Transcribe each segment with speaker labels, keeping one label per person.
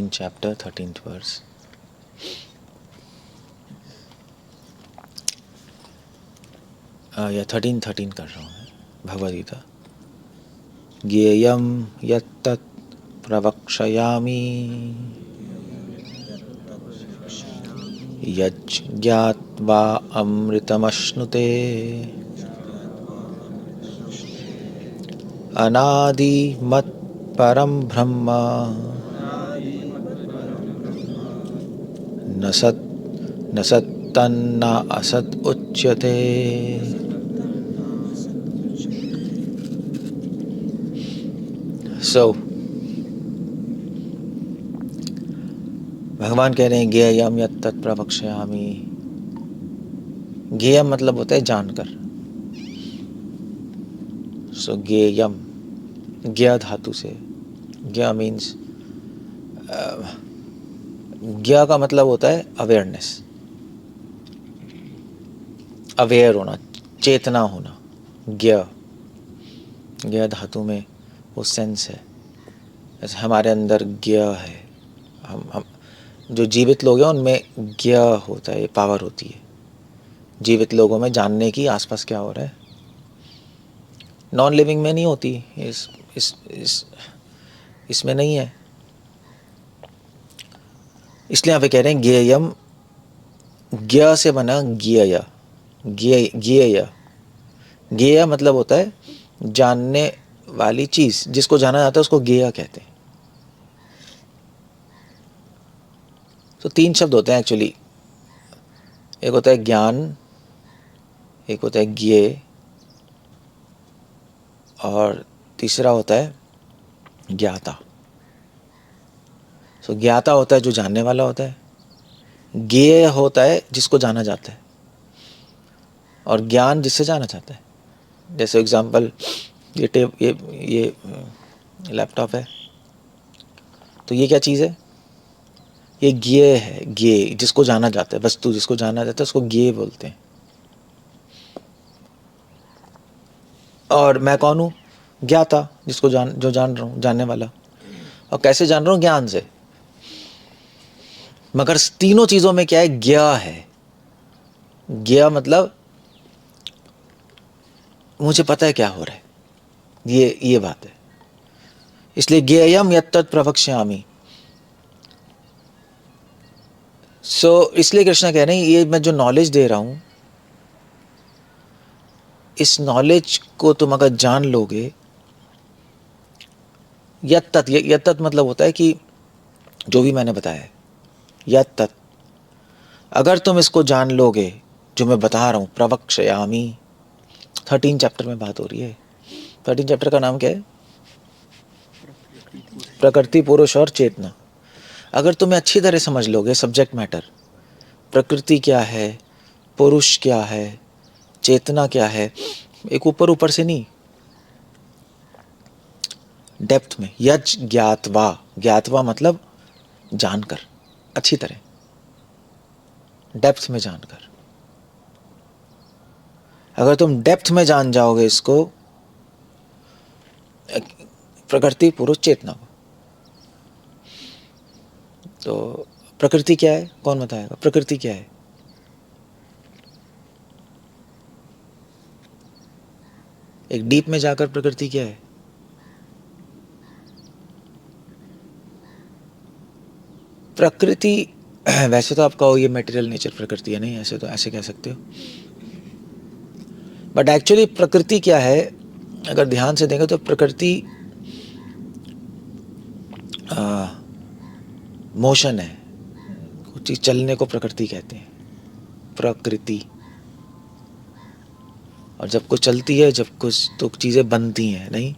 Speaker 1: 13th chapter, 13th verse. या 13 कर रहा हूँ मैं, भगवद गीता। ज्ञेयं यत्तत् प्रवक्ष्यामि यज्ज्ञात्वा अमृतमश्नुते अनादिमत्परं ब्रह्म न सत्तन्न असत् उच्यते। So, भगवान कह रहे हैं ज्ञेयं यत्तत् प्रवक्ष्यामि। ज्ञेयम मतलब होता है जानकर। सो ज्ञेयम, ज्ञ धातु से, ज्ञ मीन्स, ज्ञ का मतलब होता है अवेयरनेस, अवेयर होना, चेतना होना। ज्ञ, ज्ञ धातु में वो सेंस है, जैसे हमारे अंदर ज्ञ है। हम जो जीवित लोग हैं उनमें ज्ञ होता है, पावर होती है जीवित लोगों में जानने की आसपास क्या हो रहा है। नॉन लिविंग में नहीं होती, इसमें नहीं है। इसलिए यहाँ पे कह रहे हैं ज्ञेयम, ज्ञ से बना ज्ञेय। ज्ञेय, ज्ञेय मतलब होता है जानने वाली चीज, जिसको जाना जाता है उसको ज्ञेय कहते हैं। तो 3 शब्द होते हैं एक्चुअली। एक होता है ज्ञान, एक होता है ज्ञेय, और तीसरा होता है ज्ञाता। सो ज्ञाता होता है जो जानने वाला होता है, ज्ञेय होता है जिसको जाना जाता है, और ज्ञान जिससे जाना जाता है। जैसे एग्जांपल, ये लैपटॉप है, तो ये क्या चीज़ है? ये ज्ञेय है। ज्ञेय जिसको जाना जाता है, वस्तु जिसको जाना जाता है उसको ज्ञेय बोलते हैं। और मैं कौन हूँ? ज्ञाता, जिसको जो जान रहा हूँ, जानने वाला। और कैसे जान रहा हूँ? ज्ञान से। मगर तीनों चीजों में क्या है? ज्ञ है। ज्ञ मतलब मुझे पता है क्या हो रहा है, ये बात है। इसलिए ज्ञेयम यत्तत् प्रवक्ष्यामि। इसलिए कृष्ण कह रहे हैं ये मैं जो नॉलेज दे रहा हूं, इस नॉलेज को तुम अगर जान लोगे, यत्तत् मतलब होता है कि जो भी मैंने बताया है, यत्तत्, अगर तुम इसको जान लोगे जो मैं बता रहा हूं, प्रवक्ष्यामि। 13 चैप्टर में बात हो रही है। 13 चैप्टर का नाम क्या है? प्रकृति, पुरुष और चेतना। अगर तुम्हें अच्छी तरह समझ लोगे सब्जेक्ट मैटर, प्रकृति क्या है, पुरुष क्या है, चेतना क्या है, एक ऊपर ऊपर से नहीं, डेप्थ में। यज् ज्ञातवा, ज्ञातवा मतलब जानकर, अच्छी तरह, डेप्थ में जानकर। अगर तुम डेप्थ में जान जाओगे इसको, प्रकृति, पुरुष, चेतना को, तो प्रकृति क्या है? कौन बताएगा प्रकृति क्या है? एक डीप में जाकर प्रकृति क्या है? प्रकृति वैसे तो आप कहो ये मटेरियल नेचर प्रकृति है, नहीं, ऐसे तो ऐसे कह सकते हो, बट एक्चुअली प्रकृति क्या है? अगर ध्यान से देखें तो प्रकृति मोशन है। कुछ चीज चलने को प्रकृति कहते हैं, प्रकृति। और जब कुछ चलती है, जब कुछ तो चीजें बनती हैं, नहीं?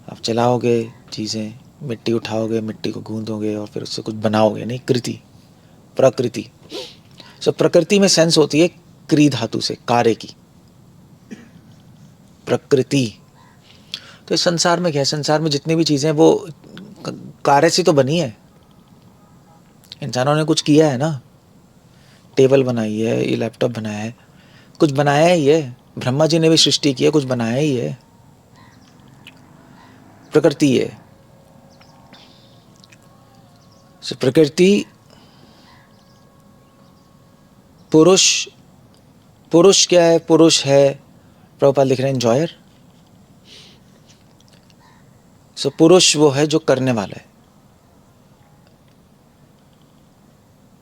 Speaker 1: आप चलाओगे चीजें, मिट्टी उठाओगे, मिट्टी को गूंदोगे और फिर उससे कुछ बनाओगे, नहीं? कृति, प्रकृति। सो प्रकृति में सेंस होती है क्री धातु से, कार्य की, प्रकृति। तो इस संसार में क्या है? संसार में जितनी भी चीजें वो कार्य से तो बनी है। इंसानों ने कुछ किया है ना, टेबल बनाई है, ये लैपटॉप बनाया है, कुछ बनाया ही है। ब्रह्मा जी ने भी सृष्टि की है, कुछ बनाया ही है, प्रकृति है। प्रकृति, पुरुष, पुरुष क्या है? पुरुष है, प्रभुपाद लिख रहे हैं, एंजॉयर। सो पुरुष वो है जो करने वाला है।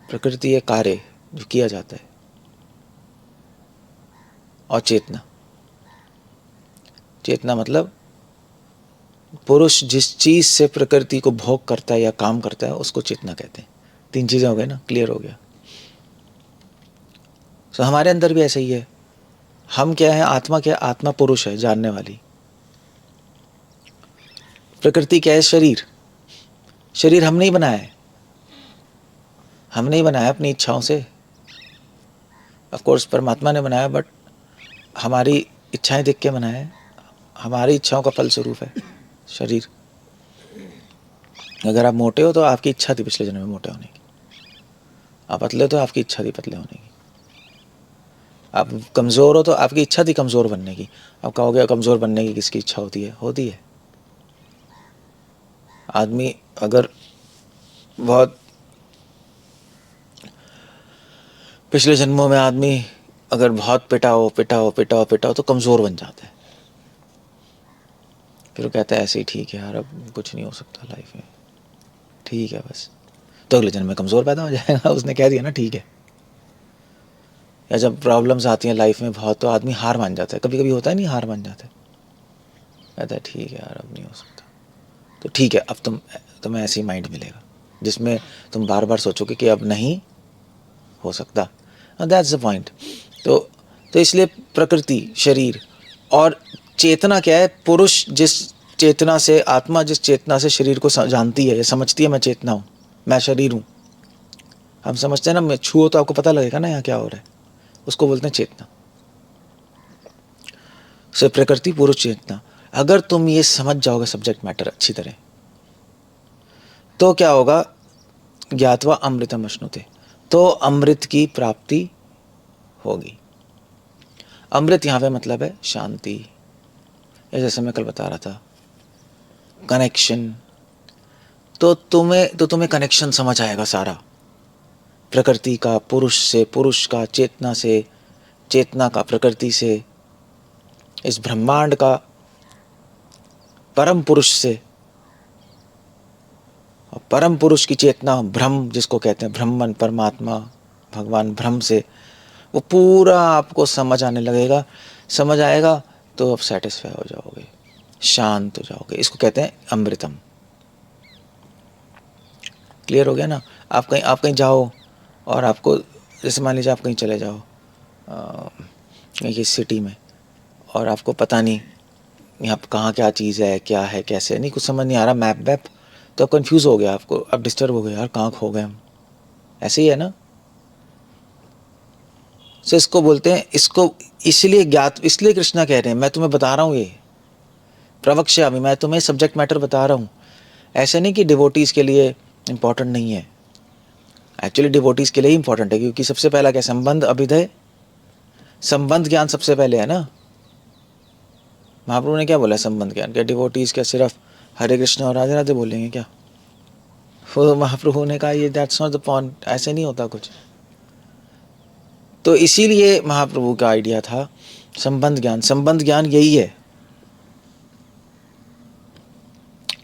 Speaker 1: प्रकृति है कार्य जो किया जाता है, और चेतना, चेतना मतलब पुरुष जिस चीज से प्रकृति को भोग करता है या काम करता है उसको चेतना कहते हैं। 3 चीजें हो गई ना, क्लियर हो गया। सो हमारे अंदर भी ऐसा ही है। हम क्या है? आत्मा क्या है? आत्मा पुरुष है, जानने वाली। प्रकृति क्या है? शरीर। शरीर हम नहीं बनाया है, हम नहीं बनाया अपनी इच्छाओं से। ऑफ कोर्स परमात्मा ने बनाया, बट हमारी इच्छाएं देख के बनाया है। हमारी इच्छाओं का फल स्वरूप है शरीर। अगर आप मोटे हो तो आपकी इच्छा थी पिछले जन्म में मोटे होने की। आप पतले हो तो आपकी इच्छा थी पतले होने की। आप कमज़ोर हो तो आपकी इच्छा थी कमज़ोर बनने की। आप कहोगे कमज़ोर बनने की किसकी इच्छा होती है? होती है। आदमी अगर बहुत पिछले जन्मों में आदमी अगर बहुत पिटा हो तो कमज़ोर बन जाता है। फिर वो कहता है ऐसे ही ठीक है यार, अब कुछ नहीं हो सकता लाइफ में, ठीक है बस। तो अगले जन्म में कमज़ोर पैदा हो जाएगा। उसने कह दिया ना ठीक है। या जब प्रॉब्लम्स आती हैं लाइफ में बहुत, तो आदमी हार मान जाता है। कभी कभी होता है नहीं, हार मान जाता है, कहता है ठीक है यार अब नहीं हो सकता। तो ठीक है, अब तुम्हें ऐसी माइंड मिलेगा जिसमें तुम बार बार सोचोगे कि अब नहीं हो सकता। That's the point. तो इसलिए प्रकृति, शरीर और चेतना क्या है? पुरुष जिस चेतना से, आत्मा जिस चेतना से शरीर को जानती है या समझती है, मैं चेतना हूँ, मैं शरीर हूँ। हम समझते हैं ना, मैं छुओ तो आपको पता लगेगा ना यहाँ क्या हो रहा है, उसको बोलते हैं चेतना। से प्रकृति, पुरुष, चेतना। अगर तुम ये समझ जाओगे सब्जेक्ट मैटर अच्छी तरह, तो क्या होगा? ज्ञात्वा अमृतम अश्नुते, तो अमृत की प्राप्ति होगी। अमृत यहाँ पे मतलब है शांति। जैसे मैं कल बता रहा था, कनेक्शन। तो तुम्हें कनेक्शन समझ आएगा सारा, प्रकृति का पुरुष से, पुरुष का चेतना से, चेतना का प्रकृति से, इस ब्रह्मांड का परम पुरुष से, और परम पुरुष की चेतना ब्रह्म जिसको कहते हैं, ब्रह्मन परमात्मा भगवान ब्रह्म से, वो पूरा आपको समझ आने लगेगा। समझ आएगा तो आप सेटिस्फाई हो जाओगे, शांत हो जाओगे। इसको कहते हैं अमृतम। क्लियर हो गया ना? आप कहीं जाओ और आपको, जैसे मान लीजिए आप कहीं चले जाओ कहीं की सिटी में, और आपको पता नहीं यहाँ पर कहाँ क्या चीज़ है, क्या है, कैसे, नहीं कुछ समझ नहीं आ रहा, मैप वैप, तो आप कन्फ्यूज़ हो गया, आपको अब डिस्टर्ब हो गए, यार कहाँ खो गए हम। ऐसे ही है ना? सो इसको बोलते हैं, इसको इसलिए ज्ञात, इसलिए कृष्णा कह रहे हैं, मैं तुम्हें बता रहा हूँ, ये प्रवक्ष्यामि, मैं तुम्हें सब्जेक्ट मैटर बता रहा हूँ। ऐसे नहीं कि डिवोटीज़ के लिए इम्पॉर्टेंट नहीं है, एक्चुअली डिवोटीज़ के लिए ही इंपॉर्टेंट है, क्योंकि सबसे पहला क्या? संबंध, अभिधेय, संबंध ज्ञान सबसे पहले है ना। महाप्रभु ने क्या बोला संबंध ज्ञान? क्या डिवोटीज़ क्या सिर्फ हरे कृष्ण और राधे राधे बोलेंगे क्या? वो महाप्रभु ने कहा ये दैट्स नॉट द पॉइंट, ऐसे नहीं होता कुछ। तो इसीलिए महाप्रभु का आइडिया था संबंध ज्ञान। संबंध ज्ञान यही है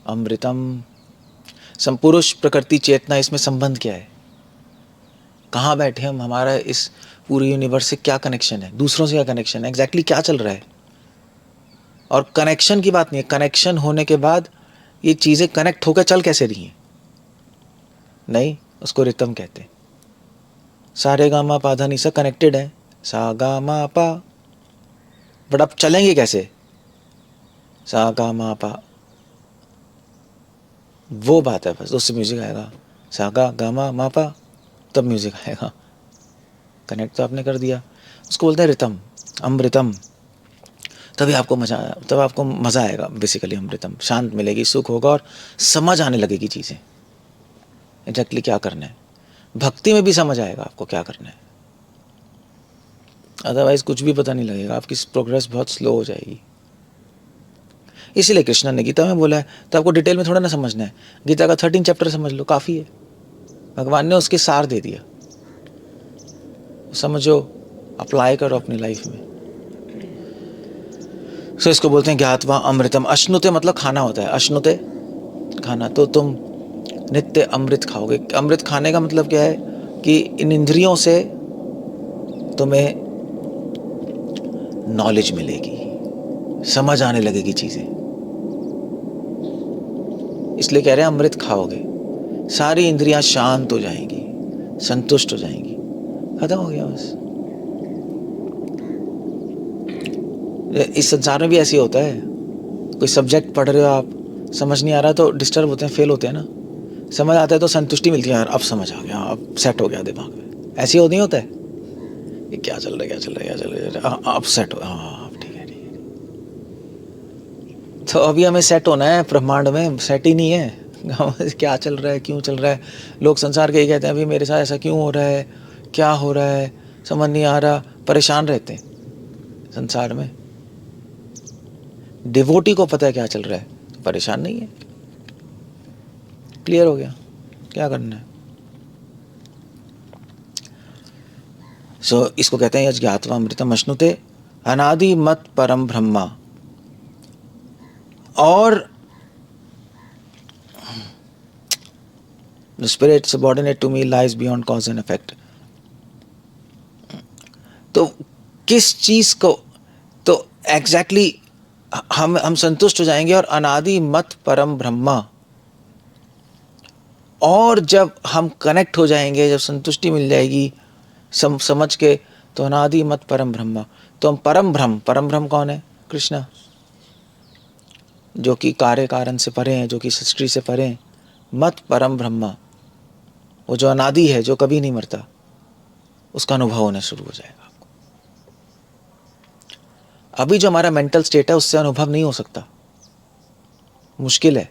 Speaker 1: अमृतम। संपुरुष, प्रकृति, चेतना, इसमें संबंध क्या है? कहाँ बैठे हम, हमारा इस पूरे यूनिवर्स से क्या कनेक्शन है, दूसरों से क्या कनेक्शन है, एग्जैक्टली क्या चल रहा है। और कनेक्शन की बात नहीं है, कनेक्शन होने के बाद ये चीज़ें कनेक्ट होकर चल कैसे रही हैं, नहीं, उसको रितम कहते हैं। सारे गा मा पा धा नि सा कनेक्टेड है, सा गा मा पा, बट अब चलेंगे कैसे? सा गा मा पा, वो बात है, बस उससे म्यूजिक आएगा। सा गा मा पा, तब म्यूजिक आएगा। कनेक्ट तो आपने कर दिया, उसको बोलते हैं रितम, अमृतम। तभी आपको मज़ा आएगा। बेसिकली अमृतम, शांत मिलेगी, सुख होगा और समझ आने लगेगी चीज़ें, एग्जैक्टली क्या करना है। भक्ति में भी समझ आएगा आपको क्या करना है, अदरवाइज कुछ भी पता नहीं लगेगा, आपकी प्रोग्रेस बहुत स्लो हो जाएगी। इसीलिए कृष्ण ने गीता में बोला है, तो आपको डिटेल में थोड़ा ना समझना है, गीता का 13 चैप्टर समझ लो, काफ़ी है। भगवान ने उसके सार दे दिया, समझो, अप्लाई करो अपनी लाइफ में। सो इसको बोलते हैं ज्ञात्वा अमृतम। अश्नुते मतलब खाना होता है, अश्नुते खाना। तो तुम नित्य अमृत खाओगे। अमृत खाने का मतलब क्या है कि इन इंद्रियों से तुम्हें नॉलेज मिलेगी, समझ आने लगेगी चीजें, इसलिए कह रहे हैं अमृत खाओगे, सारी इंद्रियां शांत हो जाएंगी, संतुष्ट हो जाएंगी, खत्म हो गया बस। इस संसार में भी ऐसे होता है, कोई सब्जेक्ट पढ़ रहे हो आप, समझ नहीं आ रहा तो डिस्टर्ब होते हैं, फेल होते हैं ना। समझ आता है तो संतुष्टि मिलती है, यार अब समझ आ गया, अब सेट हो गया दिमाग में। ऐसे हो नहीं होता है, ये क्या चल रहा है, क्या चल रहा है, क्या चल रहा है, अब सेट हो, हाँ ठीक है ठीक है। तो अभी हमें सेट होना है, ब्रह्मांड में सेट ही नहीं है। क्या चल रहा है, क्यों चल रहा है, लोग संसार के ही कहते हैं अभी मेरे साथ ऐसा क्यों हो रहा है, क्या हो रहा है, समझ नहीं आ रहा, परेशान रहते हैं संसार में। डिवोटी को पता है क्या चल रहा है, तो परेशान नहीं है, क्लियर हो गया, क्या करना है। सो इसको कहते हैं यज्ञात्वा अमृतम अश्नुते अनादि मत परम ब्रह्मा। और the spirit subordinate to me lies beyond cause and effect। तो किस चीज को, तो एग्जैक्टली हम संतुष्ट हो जाएंगे। और अनादि मत परम ब्रह्मा, और जब हम कनेक्ट हो जाएंगे, जब संतुष्टि मिल जाएगी समझ के, तो अनादि मत परम ब्रह्मा, तो हम परम ब्रह्म कौन है, कृष्णा, जो कि कार्य कारण से परे हैं, जो कि सृष्टि से परे हैं। मत परम ब्रह्मा, वो जो अनादि है, जो कभी नहीं मरता, उसका अनुभव होना शुरू हो जाएगा आपको। अभी जो हमारा मेंटल स्टेट है उससे अनुभव नहीं हो सकता, मुश्किल है।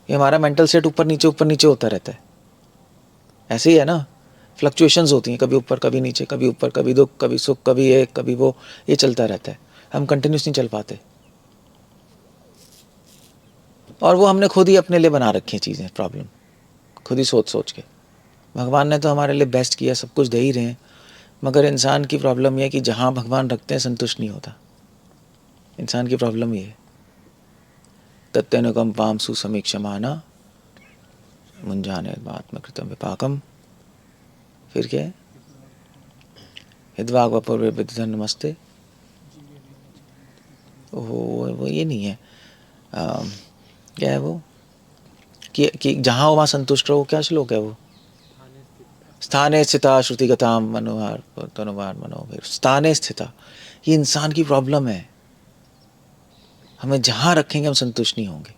Speaker 1: ये हमारा मेंटल स्टेट ऊपर नीचे होता रहता है, ऐसे ही है ना, फ्लक्चुएशंस होती हैं, कभी ऊपर कभी नीचे, कभी ऊपर कभी दुख, कभी सुख, कभी एक कभी वो, ये चलता रहता है। हम कंटिन्यूस नहीं चल पाते, और वो हमने खुद ही अपने लिए बना रखी हैं चीज़ें, प्रॉब्लम खुद ही सोच के। भगवान ने तो हमारे लिए बेस्ट किया, सब कुछ दे ही रहे हैं, मगर इंसान की प्रॉब्लम ये है कि जहाँ भगवान रखते हैं संतुष्ट नहीं होता। इंसान की प्रॉब्लम ये है। तत्यनुकंपाम सुसमीक्षमाना मुंजाने आत्मकृतम विपाकम, फिर क्या है, हिद्वाग वपुर्विधन नमस्ते। वो ये नहीं है, क्या है वो, कि जहाँ हो वहाँ संतुष्ट रहो, क्या श्लोक है वो, स्थाने स्थिता श्रुतिगताम मनोहार तनुवार मनोभीर, स्थाने स्थिता। ये इंसान की प्रॉब्लम है, हमें जहाँ रखेंगे हम संतुष्ट नहीं होंगे।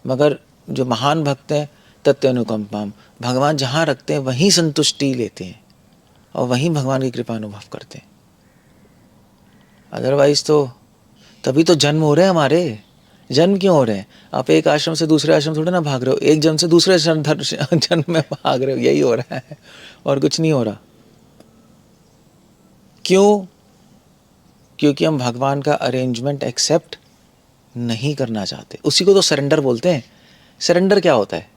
Speaker 1: मगर जो महान भक्त हैं, तत्व अनुकंपाम, भगवान जहाँ रखते हैं वहीं संतुष्टि लेते हैं और वहीं भगवान की कृपा अनुभव करते हैं। अदरवाइज तो तभी तो जन्म हो रहे हैं हमारे। जन्म क्यों हो रहे हैं, आप एक आश्रम से दूसरे आश्रम थोड़े ना भाग रहे हो, एक जन्म से दूसरे जन्म में भाग रहे हो, यही हो रहा है और कुछ नहीं हो रहा। क्यों, क्योंकि हम भगवान का अरेंजमेंट एक्सेप्ट नहीं करना चाहते। उसी को तो सरेंडर बोलते हैं। सरेंडर क्या होता है,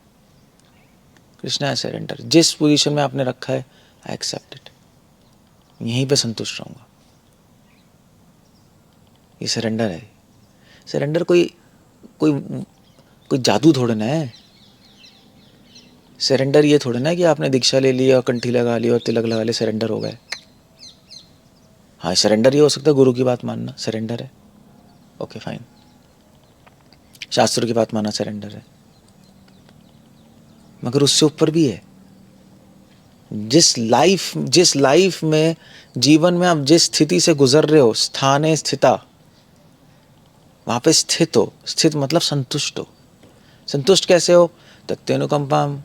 Speaker 1: कृष्णा है सरेंडर, जिस पोजीशन में आपने रखा है आई एक्सेप्ट इट, यहीं पे संतुष्ट रहूंगा, ये सरेंडर है। सरेंडर कोई कोई कोई जादू थोड़े ना है। सरेंडर ये थोड़े ना है कि आपने दीक्षा ले ली और कंठी लगा ली और तिलक लगा ले, सरेंडर हो गए। हाँ, सरेंडर ये हो सकता है गुरु की बात मानना सरेंडर है, ओके फाइन, शास्त्रों की बात मानना सरेंडर है, मगर उससे ऊपर भी है। जिस लाइफ में, जीवन में आप जिस स्थिति से गुजर रहे हो, स्थाने स्थिता, वहां पे स्थित हो। स्थित मतलब संतुष्ट हो। संतुष्ट कैसे हो, तत्वेनुकंपाम,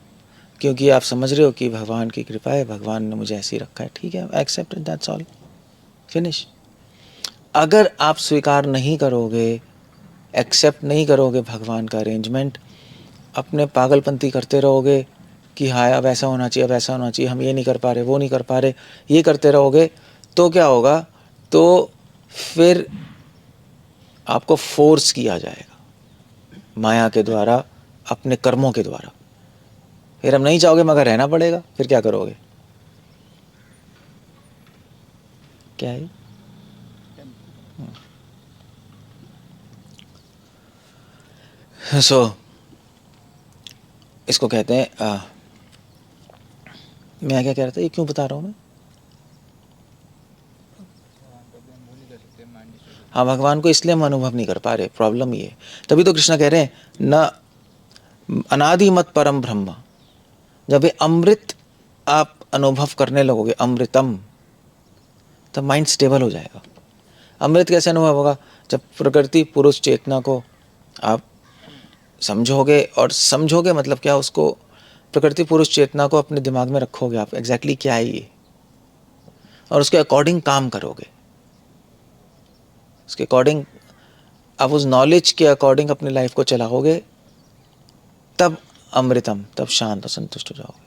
Speaker 1: क्योंकि आप समझ रहे हो कि भगवान की कृपा है, भगवान ने मुझे ऐसे ही रखा है, ठीक है, accept it, that's all, finish. अगर आप स्वीकार नहीं करोगे, एक्सेप्ट नहीं करोगे भगवान का अरेंजमेंट, अपने पागलपंती करते रहोगे कि हाँ अब ऐसा होना चाहिए, अब ऐसा होना चाहिए, हम ये नहीं कर पा रहे, वो नहीं कर पा रहे, ये करते रहोगे, तो क्या होगा, तो फिर आपको फोर्स किया जाएगा माया के द्वारा, अपने कर्मों के द्वारा, फिर हम नहीं चाहोगे मगर रहना पड़ेगा, फिर क्या करोगे? क्या है? सो इसको कहते हैं मैं क्या कह रहा था, ये क्यों बता रहा हूँ मैं? हाँ, भगवान को इसलिए हम अनुभव नहीं कर पा रहे, प्रॉब्लम ये है। तभी तो कृष्ण कह रहे हैं न अनादि मत परम ब्रह्म। जब ये अमृत आप अनुभव करने लगोगे, अमृतम, तब माइंड स्टेबल हो जाएगा। अमृत कैसे अनुभव होगा? जब प्रकृति पुरुष चेतना को आप समझोगे, और समझोगे मतलब क्या, उसको प्रकृति पुरुष चेतना को अपने दिमाग में रखोगे आप, एग्जैक्टली क्या है ये, और उसके अकॉर्डिंग काम करोगे। उसके अकॉर्डिंग आप उस नॉलेज के अकॉर्डिंग अपनी लाइफ को चलाओगे, तब अमृतम, तब शांत और संतुष्ट हो जाओगे।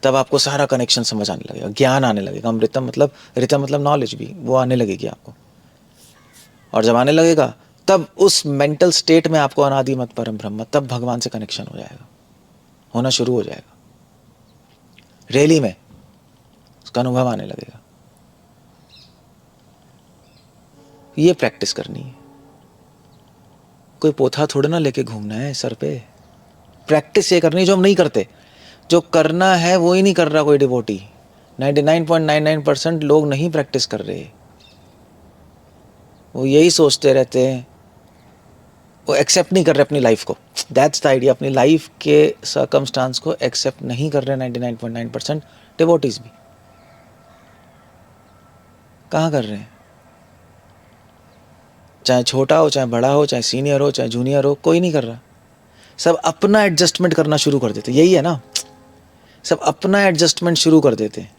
Speaker 1: तब आपको सारा कनेक्शन समझ आने लगेगा, ज्ञान आने लगेगा। अमृतम मतलब, ऋतम मतलब नॉलेज भी, वो आने लगेगी आपको। और जब आने लगेगा तब उस मेंटल स्टेट में आपको अनादि मत परम ब्रह्म, तब भगवान से कनेक्शन हो जाएगा, होना शुरू हो जाएगा। रैली में उसका अनुभव आने लगेगा। ये प्रैक्टिस करनी है। कोई पोथा थोड़ा ना लेके घूमना है सर पे। प्रैक्टिस ये करनी है जो हम नहीं करते। जो करना है वो ही नहीं कर रहा कोई डिवोटी। 99.99% लोग नहीं प्रैक्टिस कर रहे। वो यही सोचते रहते हैं, वो एक्सेप्ट नहीं कर रहे अपनी लाइफ को। That's the idea. अपनी लाइफ के सर्कमस्टांस को एक्सेप्ट नहीं कर रहे 99.9% डिवोटीज भी। कहाँ कर रहे हैं? चाहे छोटा हो, चाहे बड़ा हो, चाहे सीनियर हो, चाहे जूनियर हो, कोई नहीं कर रहा। सब अपना एडजस्टमेंट करना शुरू कर देते। यही है ना, सब अपना एडजस्टमेंट शुरू कर देते हैं।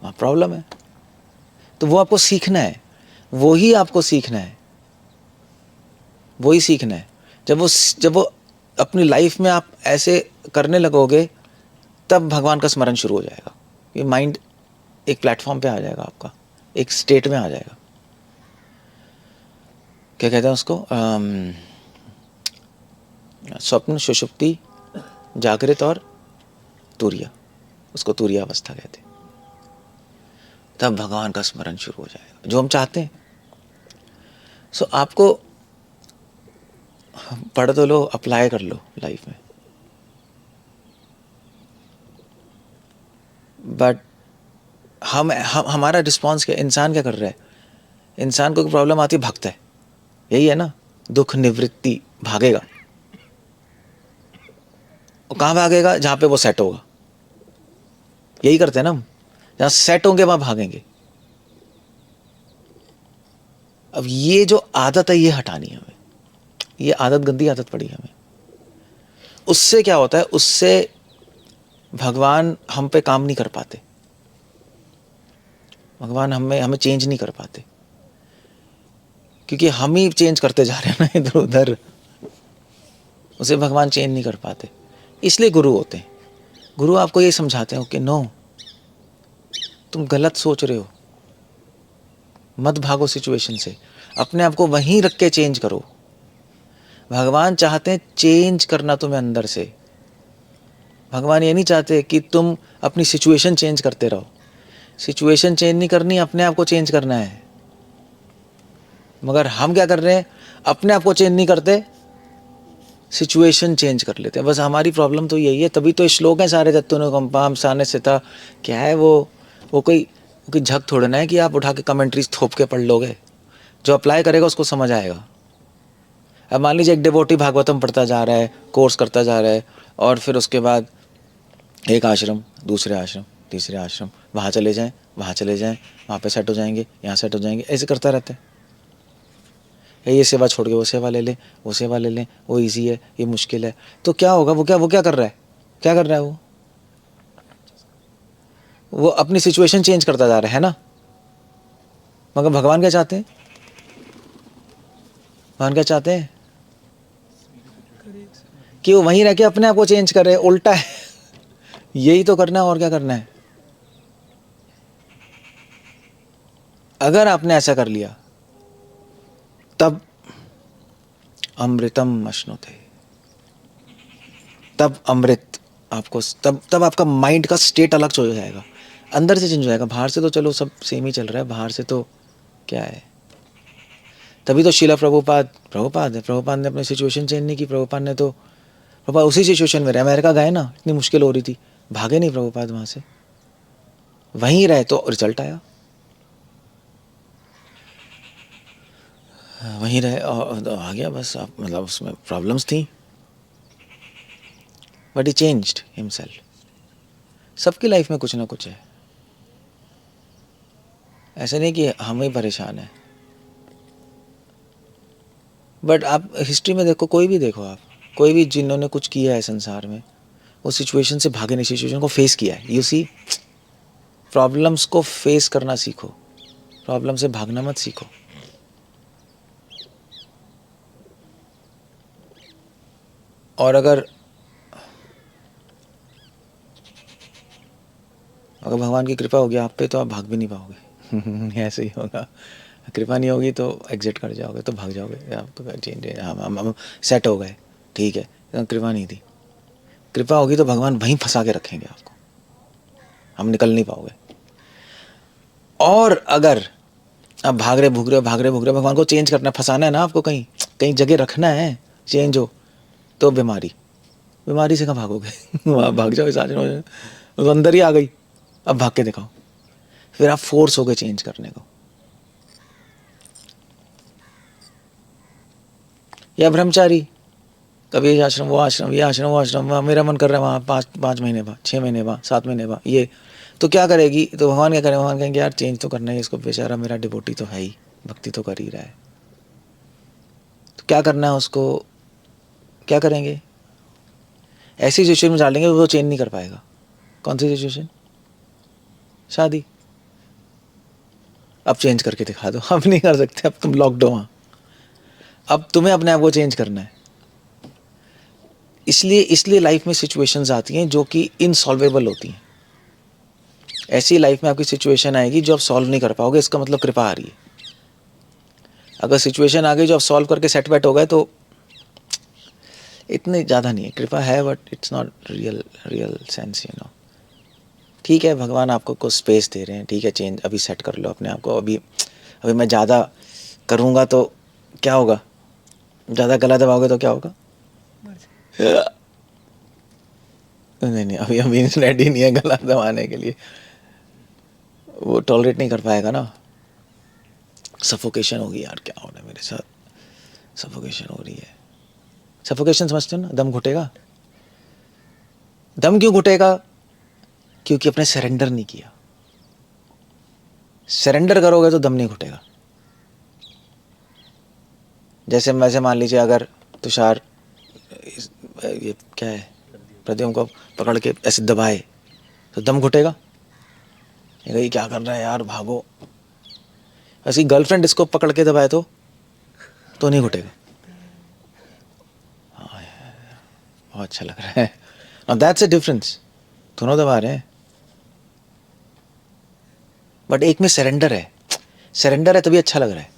Speaker 1: वहाँ प्रॉब्लम है। तो वो आपको सीखना है, वही आपको सीखना है, वही सीखना है। जब वो अपनी लाइफ में आप ऐसे करने लगोगे, तब भगवान का स्मरण शुरू हो जाएगा। ये माइंड एक प्लेटफॉर्म पे आ जाएगा, आपका एक स्टेट में आ जाएगा। क्या कहते हैं उसको? स्वप्न, सुषुप्ति, जागृत और तुरिया। उसको तुरिया अवस्था कहते हैं। तब भगवान का स्मरण शुरू हो जाएगा, जो हम चाहते हैं। सो आपको पढ़ तो लो, अप्लाई कर लो लाइफ में, बट हमारा रिस्पॉन्स क्या? इंसान क्या कर रहा है? इंसान को प्रॉब्लम आती है, भागता है। यही है ना, दुख निवृत्ति, भागेगा। और कहाँ भागेगा? जहाँ पे वो सेट होगा। यही करते हैं ना हम, जहाँ सेट होंगे वहाँ भागेंगे। अब ये जो आदत है, ये हटानी है हमें। ये आदत गंदी आदत पड़ी है हमें। उससे क्या होता है? उससे भगवान हम पे काम नहीं कर पाते। भगवान हमें चेंज नहीं कर पाते, क्योंकि हम ही चेंज करते जा रहे हैं ना इधर उधर। उसे भगवान चेंज नहीं कर पाते। इसलिए गुरु होते हैं। गुरु आपको ये समझाते हैं कि नो, तुम गलत सोच रहे हो, मत भागो सिचुएशन से, अपने आप को वहीं रख के चेंज करो। भगवान चाहते हैं चेंज करना तुम्हें अंदर से। भगवान ये नहीं चाहते कि तुम अपनी सिचुएशन चेंज करते रहो। सिचुएशन चेंज नहीं करनी, अपने आप को चेंज करना है। मगर हम क्या कर रहे हैं? अपने आप को चेंज नहीं करते, सिचुएशन चेंज कर लेते हैं। बस हमारी प्रॉब्लम तो यही है। तभी तो श्लोक है सारे, तत्तुनो कंपाम साने सिता। क्या है वो कोई झक थोड़ा ना है कि आप उठा के कमेंट्रीज थोप के पढ़ लोगे। जो अप्लाई करेगा उसको समझ आएगा। अब मान लीजिए एक डिवोटी भागवतम पढ़ता जा रहा है, कोर्स करता जा रहा है, और फिर उसके बाद एक आश्रम, दूसरे आश्रम, तीसरे आश्रम, वहाँ चले जाएं, वहाँ चले जाएं, वहाँ पे सेट हो जाएंगे, यहाँ सेट हो जाएंगे, ऐसे करता रहता है। ये सेवा छोड़ के वो सेवा ले लें, वो सेवा ले लें, वो इजी है, ये मुश्किल है। तो क्या होगा? वो क्या कर रहा है? क्या कर रहा है वो अपनी सिचुएशन चेंज करता जा रहा है ना। मगर भगवान क्या चाहते हैं? भगवान क्या चाहते हैं? कि वो वहीं रह के अपने आप को चेंज करे। उल्टा है। यही तो करना है, और क्या करना है? अगर आपने ऐसा कर लिया, तब अमृतम अश्नुते, तब अमृत आपको, तब आपका माइंड का स्टेट अलग हो जाएगा, अंदर से चेंज हो जाएगा। बाहर से तो चलो सब सेम ही चल रहा है, बाहर से तो क्या है। तभी तो शिला प्रभुपाद ने अपनी सिचुएशन चेंज नहीं की। प्रभुपाद उसी सिचुएशन में रहे। अमेरिका गए ना, इतनी मुश्किल हो रही थी, भागे नहीं प्रभुपाद वहाँ से, वहीं रहे तो रिजल्ट आया। वहीं रहे और आ गया बस। आप मतलब उसमें प्रॉब्लम्स थी, बट ही चेंज्ड हिमसेल्फ। सबकी लाइफ में कुछ ना कुछ है, ऐसे नहीं कि हम ही परेशान हैं। बट आप हिस्ट्री में देखो, कोई भी देखो आप, कोई भी जिन्होंने कुछ किया है संसार में, वो सिचुएशन से भागे नहीं, सिचुएशन को फेस किया है। यू सी, प्रॉब्लम्स को फेस करना सीखो, प्रॉब्लम से भागना मत सीखो। और अगर भगवान की कृपा होगी आप पे तो आप भाग भी नहीं पाओगे ऐसे ही होगा। कृपा नहीं होगी तो एग्जिट कर जाओगे, तो भाग जाओगे, आपको चेंज, हम सेट हो गए, ठीक है। कृपा नहीं थी, कृपा होगी तो भगवान वहीं फंसा के रखेंगे आपको, हम निकल नहीं पाओगे। और अगर आप भाग रहे भूग रहे भगवान को चेंज करना, फंसाना है ना आपको, कहीं कहीं जगह रखना है चेंज हो, तो बीमारी से कहाँ भागोगे वहाँ भाग जाओ, साथ तो अंदर ही आ गई, अब भाग के दिखाओ, फिर आप फोर्स हो गए चेंज करने को। या ब्रह्मचारी, कभी ये आश्रम वो आश्रम, ये आश्रम वो आश्रम, मेरा मन कर रहा है वहाँ 5 महीने बाद, 6 महीने बाद, 7 महीने बाद, ये तो क्या करेगी। तो भगवान क्या करें, भगवान कहेंगे यार चेंज तो करना है इसको, बेचारा मेरा डिवोटी तो है ही, भक्ति तो कर ही रहा है, तो क्या करना है उसको, क्या करेंगे। ऐसी सिचुएशन में डालेंगे वो चेंज नहीं कर पाएगा। कौन सी सिचुएशन, शादी, अब चेंज करके दिखा दो, अब नहीं कर सकते, अब तुम लॉकड हो वहाँ, अब तुम्हें अपने आप को चेंज करना है। इसलिए लाइफ में सिचुएशंस आती हैं जो कि इनसॉल्वेबल होती हैं। ऐसी लाइफ में आपकी सिचुएशन आएगी जो आप सॉल्व नहीं कर पाओगे, इसका मतलब कृपा आ रही है। अगर सिचुएशन आ गई जो आप सॉल्व करके सेट बैट हो गए तो इतने ज़्यादा नहीं है, कृपा है but it's not real sense, you know. ठीक है, भगवान आपको कुछ स्पेस दे रहे हैं, ठीक है, चेंज अभी सेट कर लो अपने आप को। अभी मैं ज़्यादा करूँगा तो क्या होगा, ज़्यादा गला दबाओगे तो क्या होगा नहीं, अभी रेडी नहीं है गला दबाने के लिए, वो टॉलरेट नहीं कर पाएगा ना। सफोकेशन होगी यार, क्या हो रहा है मेरे साथ, सफोकेशन हो रही है। सफोकेशन समझते हो ना, दम घुटेगा। दम क्यों घुटेगा, क्योंकि आपने सरेंडर नहीं किया। सरेंडर करोगे तो दम नहीं घुटेगा। जैसे मान लीजिए अगर तुषार ये क्या है, प्रद्युम्न को पकड़ के ऐसे दबाए तो दम घुटेगा, ये क्या कर रहा है यार, भागो। ऐसी गर्लफ्रेंड इसको पकड़ के दबाए तो नहीं घुटेगा। हाँ यार, बहुत अच्छा लग रहा है। Now that's a difference, दोनों दबा रहे हैं, बट एक में सरेंडर है तभी अच्छा लग रहा है।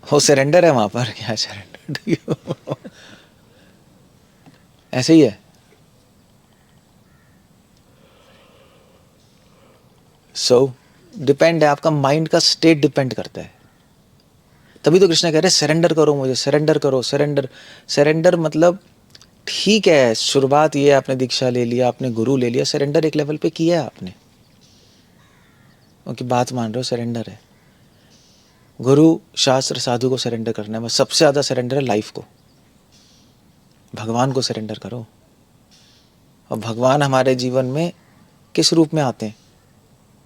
Speaker 1: वो सरेंडर है वहां पर, क्या सरेंडर ऐसे ही है। सो डिपेंड है, आपका माइंड का स्टेट डिपेंड करता है। तभी तो कृष्ण कह रहे सरेंडर करो मुझे, सरेंडर करो। सरेंडर मतलब ठीक है, शुरुआत ये आपने दीक्षा ले लिया, आपने गुरु ले लिया, सरेंडर एक लेवल पे किया है आपने, उनकी बात मान रहे हो, सरेंडर है। गुरु शास्त्र साधु को सरेंडर करना है, बस सबसे ज़्यादा सरेंडर है लाइफ को। भगवान को सरेंडर करो। और भगवान हमारे जीवन में किस रूप में आते हैं,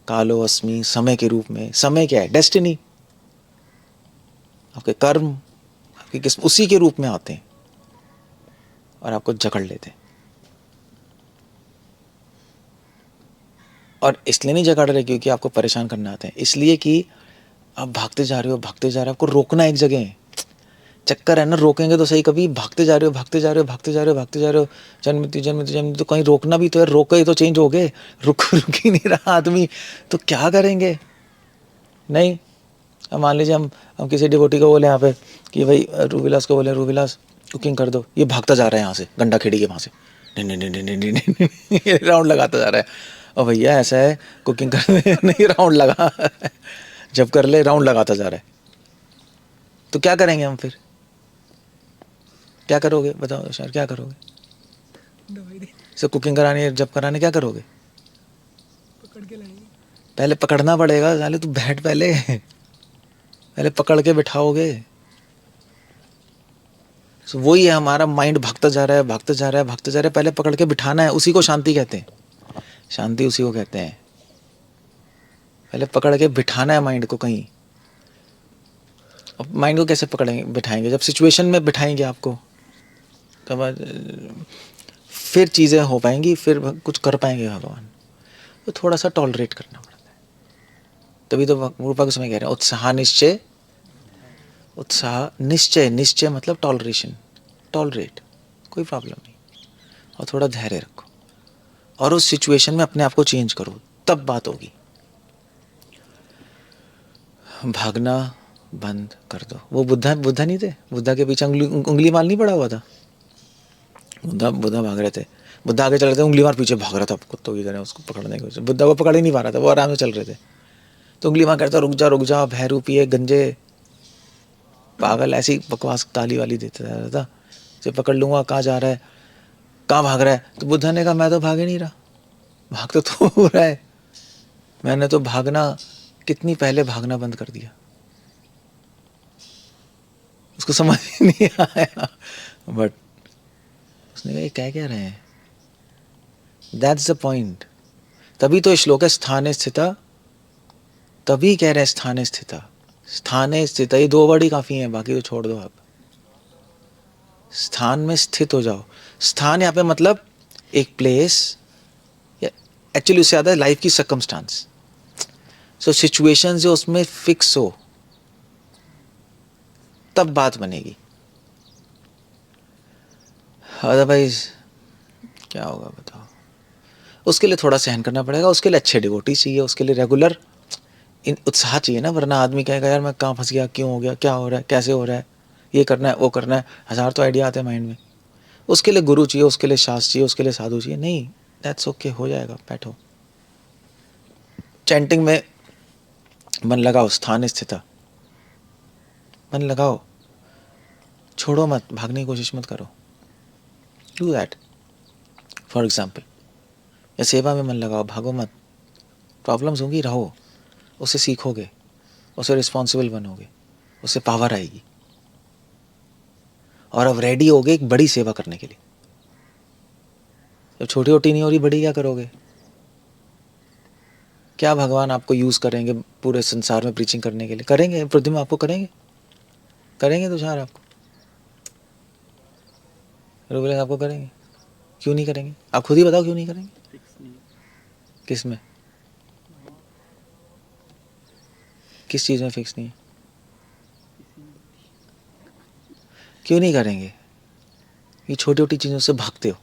Speaker 1: कालो अस्मि, समय के रूप में। समय क्या है, डेस्टिनी, आपके कर्म, आपकी किस्मत, उसी के रूप में आते हैं और आपको जकड़ लेते हैं। और इसलिए नहीं जकड़ रहे क्योंकि आपको परेशान करना आते हैं, इसलिए कि आप भागते जा रहे हो, आपको रोकना एक जगह है। चक्कर है ना, रोकेंगे तो सही, कभी भागते जा रहे हो, जन्म तो कहीं रोकना भी तो है, रोके तो चेंज हो गए, रुक ही नहीं रहा आदमी, तो क्या करेंगे। नहीं, अब मान लीजिए हम किसी डिवोटी को बोले यहाँ पे कि भाई रूविलास को बोले, रूविलास कुकिंग कर दो, ये भागता जा रहा है यहाँ से गंडा खेड़ी के वहाँ से, ये राउंड लगाता जा रहा है। और भैया ऐसा है कुकिंग करने नहीं राउंड लगा, जब कर ले राउंड लगाता जा रहा है, तो क्या करेंगे हम फिर? क्या करोगे बताओ सर, क्या करोगे? सर कुकिंग करानी है, जब कराने क्या करोगे?
Speaker 2: पकड़ के लाएंगे।
Speaker 1: पहले पकड़ना पड़ेगा, साले तू बैठ, पहले पहले पकड़ के बिठाओगे। सो वही है, हमारा माइंड भागता जा रहा है, भागता जा रहा है, भागता जा रहा है, पहले पकड़ के बिठाना है, उसी को शांति कहते हैं। शांति उसी को कहते हैं, पहले पकड़ के बिठाना है माइंड को कहीं। अब माइंड को कैसे पकड़ेंगे बिठाएंगे? जब सिचुएशन में बिठाएंगे आपको, तब फिर चीज़ें हो पाएंगी, फिर कुछ कर पाएंगे भगवान। तो थोड़ा सा टॉलरेट करना पड़ता है। तभी तो रूपा को समय कह रहे हैं उत्साह निश्चय, उत्साह निश्चय, निश्चय मतलब टॉलरेशन, टॉलरेट, कोई प्रॉब्लम नहीं, और थोड़ा धैर्य रखो और उस सिचुएशन में अपने आप को चेंज करो, तब बात होगी। भागना बंद कर दो। वो बुद्धा नहीं थे? बुद्धा के पीछे उंगली मार नहीं पड़ा हुआ था? बुद्धा भाग रहे थे, बुद्धा आगे चल रहे थे, उंगली मार पीछे भाग रहा था कुत्तों की तरह उसको पकड़ने की वजह। बुद्धा को पकड़ ही नहीं पा रहा था, वो आराम से चल रहे थे, तो उंगली मार करता रुक जा भैरू पिए गंजे पागल, ऐसी बकवास ताली वाली देते रहता था, से पकड़ लूंगा, कहाँ जा रहा है, कहाँ भाग रहा है? तो बुद्धा ने कहा मैं तो भाग ही नहीं रहा, भाग तो हो रहा है, मैंने तो भागना कितनी पहले भागना बंद कर दिया। उसको समझ ही नहीं आया, बट उसने कहा ये क्या रहे हैं? That's the point. तभी तो श्लोक है स्थाने स्थिता, तभी कह रहे हैं स्थाने स्थिता, स्थाने स्थिता, ये दो वर्ड ही काफी हैं, बाकी तो छोड़ दो आप। स्थान में स्थित हो जाओ। स्थान यहाँ पे मतलब एक प्लेस, एक्चुअली उससे ज्यादा लाइफ की सर्कमस्टांस, सो सिचुएशन जो उसमें फिक्स हो, तब बात बनेगी, अदरवाइज क्या होगा बताओ? उसके लिए थोड़ा सहन करना पड़ेगा, उसके लिए अच्छे डिवोटी चाहिए, उसके लिए रेगुलर उत्साह चाहिए ना, वरना आदमी कहेगा यार मैं कहाँ फंस गया, क्यों हो गया, क्या हो रहा है, कैसे हो रहा है, ये करना है, वो करना है, हजार तो आइडिया आते हैं माइंड में। उसके लिए गुरु चाहिए, उसके लिए शास्त्र चाहिए, उसके लिए साधु चाहिए। नहीं, दैट्स ओके, हो जाएगा, बैठो चैंटिंग में मन लगाओ, स्थान स्थिता मन लगाओ, छोड़ो मत, भागने की कोशिश मत करो, डू दैट। फॉर एग्जाम्पल, या सेवा में मन लगाओ, भागो मत, प्रॉब्लम्स होंगी, रहो, उससे सीखोगे, उससे रिस्पॉन्सिबल बनोगे, उससे पावर आएगी, और अब रेडी होगे एक बड़ी सेवा करने के लिए। जब छोटी छोटी नहीं हो रही, बड़ी क्या करोगे? क्या भगवान आपको यूज करेंगे पूरे संसार में प्रीचिंग करने के लिए? करेंगे, पृथ्वी में आपको करेंगे, करेंगे तुषार आपको, रोबले आपको करेंगे, क्यों नहीं करेंगे? आप खुद ही बताओ क्यों नहीं करेंगे? किस में, किस चीज में फिक्स नहीं है? क्यों नहीं करेंगे? ये छोटी छोटी चीजों से भागते हो।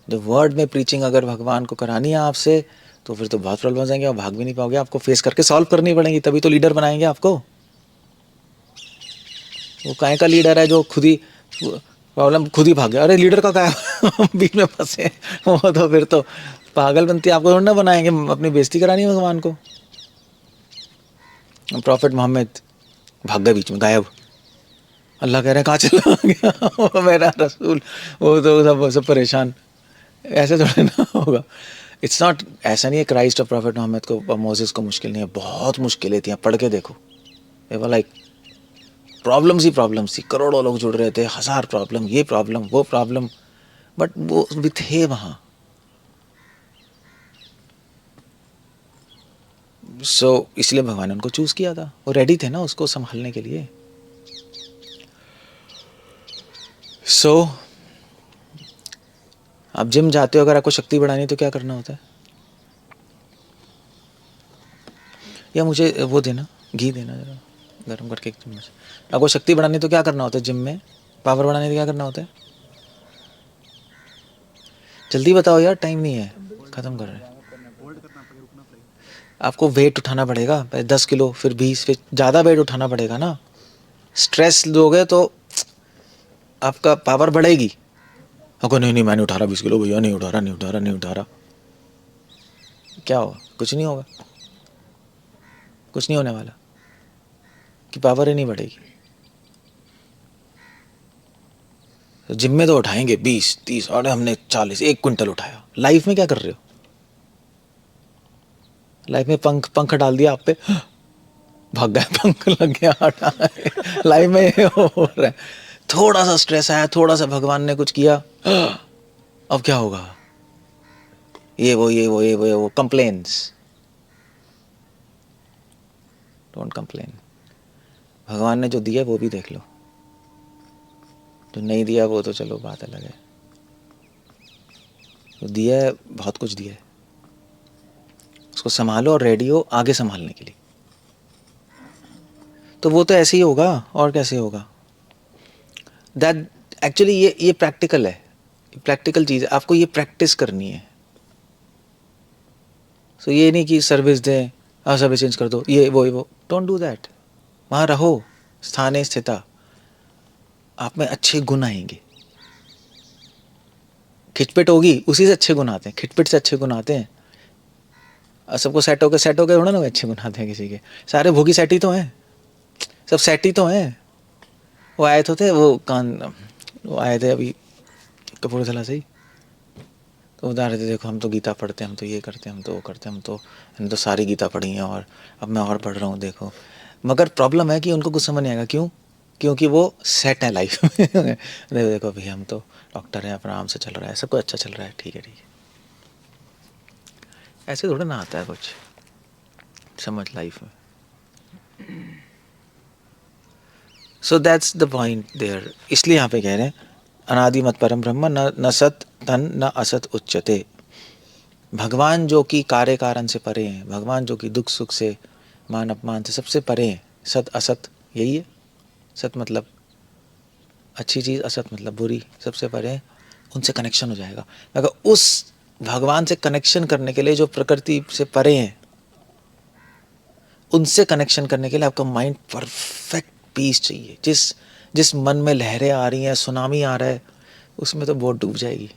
Speaker 1: जब वर्ड में प्रीचिंग अगर भगवान को करानी है आपसे, तो फिर तो बहुत प्रॉब्लम हो जाएंगे, और भाग भी नहीं पाओगे, आपको फेस करके सॉल्व करनी पड़ेगी, तभी तो लीडर बनाएंगे आपको। वो काय का लीडर है जो खुद ही प्रॉब्लम खुद ही भाग गया? अरे लीडर का क्या बीच में फंसे, वो तो फिर तो पागलपंती, आपको थोड़ा ना बनाएंगे, अपनी बेइज्जती करानी है भगवान को। प्रॉफिट मोहम्मद भाग गए, बीच में गायब, अल्लाह कह रहे हैं कहाँ चला गया मेरा रसूल, वो तो सब परेशान, ऐसे थोड़ा ना होगा। इट्स नॉट, ऐसा नहीं है क्राइस्ट और प्रॉफिट मोहम्मद को, मोसेस को मुश्किल नहीं है, बहुत मुश्किलें थी, पढ़ के देखो, लाइक प्रॉब्लम्स ही प्रॉब्लम्स थी, करोड़ों लोग जुड़ रहे थे, हजार प्रॉब्लम, ये प्रॉब्लम वो प्रॉब्लम, बट वो भी थे वहाँ। सो इसलिए भगवान ने उनको चूज किया था, वो रेडी थे ना उसको संभालने के लिए। सो आप जिम जाते हो, अगर आपको शक्ति बढ़ानी है तो क्या करना होता है? या मुझे वो देना, घी देना जरा गर्म करके एक चम्मच। आपको शक्ति बढ़ानी तो क्या करना होता है? जिम में पावर बढ़ाने तो क्या करना होता है? जल्दी बताओ यार, टाइम नहीं है, खत्म कर रहे हैं। आपको वेट उठाना पड़ेगा, पहले 10 किलो, फिर 20, फिर ज़्यादा वेट उठाना पड़ेगा ना। स्ट्रेस दोगे तो आपका पावर बढ़ेगी। अगर नहीं नहीं मैंने उठा रहा 20 किलो भैया, नहीं उठा रहा नहीं उठा रहा नहीं उठा रहा, क्या होगा? कुछ नहीं होगा, कुछ नहीं होने वाला, कि पावर ही नहीं बढ़ेगी। तो जिम में तो उठाएंगे 20-30, और हमने 40, 1 क्विंटल उठाया। लाइफ में क्या कर रहे हो? लाइफ में पंख पंख डाल दिया आप पे, भाग गए, पंख लग गया, हटा। लाइफ में ये हो रहा है। थोड़ा सा स्ट्रेस आया, थोड़ा सा भगवान ने कुछ किया, अब क्या होगा? ये वो कंप्लेन्स। Don't complain. भगवान ने जो दिया वो भी देख लो, जो नहीं दिया वो तो चलो बात अलग है। जो दिया है बहुत कुछ दिया है, उसको संभालो और रेडी हो आगे संभालने के लिए। तो वो तो ऐसे ही होगा, और कैसे होगा? दैट एक्चुअली ये प्रैक्टिकल है, प्रैक्टिकल चीज़ है, आपको ये प्रैक्टिस करनी है। सो ये नहीं कि सर्विस दें, सर्विस चेंज कर दो, ये वो, डोंट डू दैट। वहाँ रहो, स्थाने स्थिता, आप में अच्छे गुण आएंगे। खिचपिट होगी, उसी से अच्छे गुण आते हैं, खिटपिट से अच्छे गुण आते हैं। और सबको सेट होके थोड़ा ना अच्छे गुण आते हैं किसी के। सारे भोगी सेट ही तो हैं, सब सेट ही तो हैं। वो आए तो थे, वो आए थे अभी कपूरथला से ही, तो बता रहे थे देखो हम तो गीता पढ़ते हैं, हम तो ये करते हैं, हम तो वो करते हैं, हमने तो सारी गीता पढ़ी है, और अब मैं और पढ़ रहा हूँ देखो। मगर प्रॉब्लम है कि उनको कुछ समझ नहीं आएगा। क्यों? क्योंकि वो सेट है लाइफ में। देखो भैया हम तो डॉक्टर हैं, अपना आराम से चल रहा है, सब कुछ अच्छा चल रहा है, ठीक है ठीक है। ऐसे थोड़ा ना आता है कुछ समझ लाइफ में। So that's the point there. इसलिए यहाँ पे कह रहे हैं अनादि मत परम ब्रह्म न सत तन न असत उच्यते। भगवान जो कि कार्य कारण से परे हैं, भगवान जो कि दुख सुख से, मान अपमान से सबसे परे हैं। सत असत यही है, सत मतलब अच्छी चीज़, असत मतलब बुरी, सबसे परे हैं, उनसे कनेक्शन हो जाएगा। मगर उस भगवान से कनेक्शन करने के लिए जो प्रकृति से परे हैं, उनसे कनेक्शन करने के लिए आपका माइंड परफेक्ट पीस चाहिए। जिस मन में लहरें आ रही हैं, सुनामी आ रहा है, उसमें तो बोट डूब जाएगी,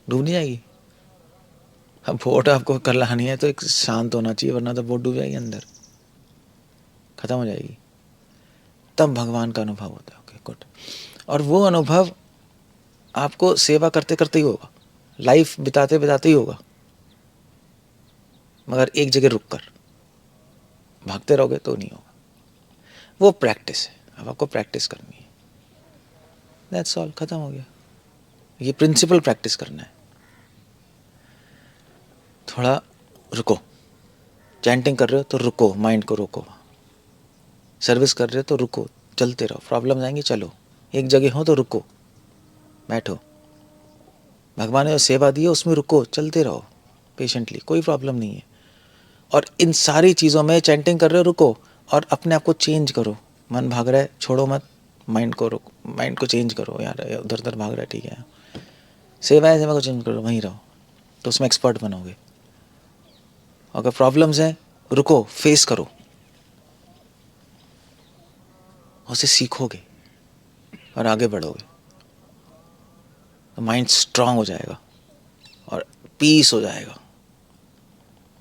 Speaker 1: डूब नहीं जाएगी। अब बोट आपको कर लानी है तो एक शांत होना चाहिए, वरना तो बोट डूब जाएगी, अंदर खत्म हो जाएगी। तब भगवान का अनुभव होता है। Okay good. और वो अनुभव आपको सेवा करते करते ही होगा, लाइफ बिताते बिताते ही होगा। मगर एक जगह रुक कर भागते रहोगे तो नहीं होगा। वो प्रैक्टिस है, अब आपको प्रैक्टिस करनी है, दैट्स ऑल, खत्म हो गया। ये प्रिंसिपल प्रैक्टिस करना है। थोड़ा रुको, चैंटिंग कर रहे हो तो रुको, माइंड को रोको। सर्विस कर रहे हो तो रुको, चलते रहो। प्रॉब्लम आएंगी, चलो, एक जगह हो तो रुको, बैठो। भगवान ने जो सेवा दी है उसमें रुको, चलते रहो पेशेंटली, कोई प्रॉब्लम नहीं है। और इन सारी चीज़ों में चैंटिंग कर रहे हो, रुको, और अपने आप को चेंज करो। मन भाग रहा है, छोड़ो मत, माइंड को रोको, माइंड को चेंज करो। यार उधर उधर भाग रहा है, ठीक है, सेवा है, सेवा को चेंज करो, वहीं रहो, तो उसमें एक्सपर्ट बनोगे। अगर प्रॉब्लम्स हैं, रुको, फेस करो, उसे सीखोगे और आगे बढ़ोगे, तो माइंड स्ट्रांग हो जाएगा और पीस हो जाएगा।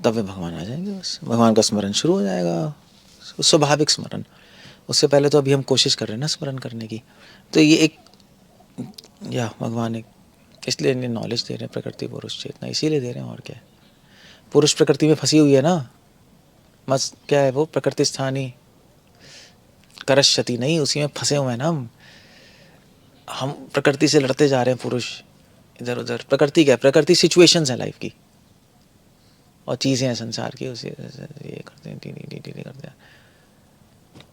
Speaker 1: तब वे भगवान आ जाएंगे, बस भगवान का स्मरण शुरू हो जाएगा, स्वाभाविक स्मरण। उससे पहले तो अभी हम कोशिश कर रहे हैं ना स्मरण करने की। तो ये एक, या भगवान एक, इसलिए इन्हें नॉलेज दे रहे हैं, प्रकृति पुरुष चेतना, इसीलिए दे रहे हैं, और क्या है। पुरुष प्रकृति में फंसी हुई है ना, मस्त क्या है वो, प्रकृति स्थानी करश्यति, नहीं, उसी में फंसे हुए हैं ना हम प्रकृति से लड़ते जा रहे हैं पुरुष, इधर उधर। प्रकृति क्या है? प्रकृति सिचुएशंस है लाइफ की, और चीज़ें हैं संसार की, उसे ये करते हैं, टी करते हैं।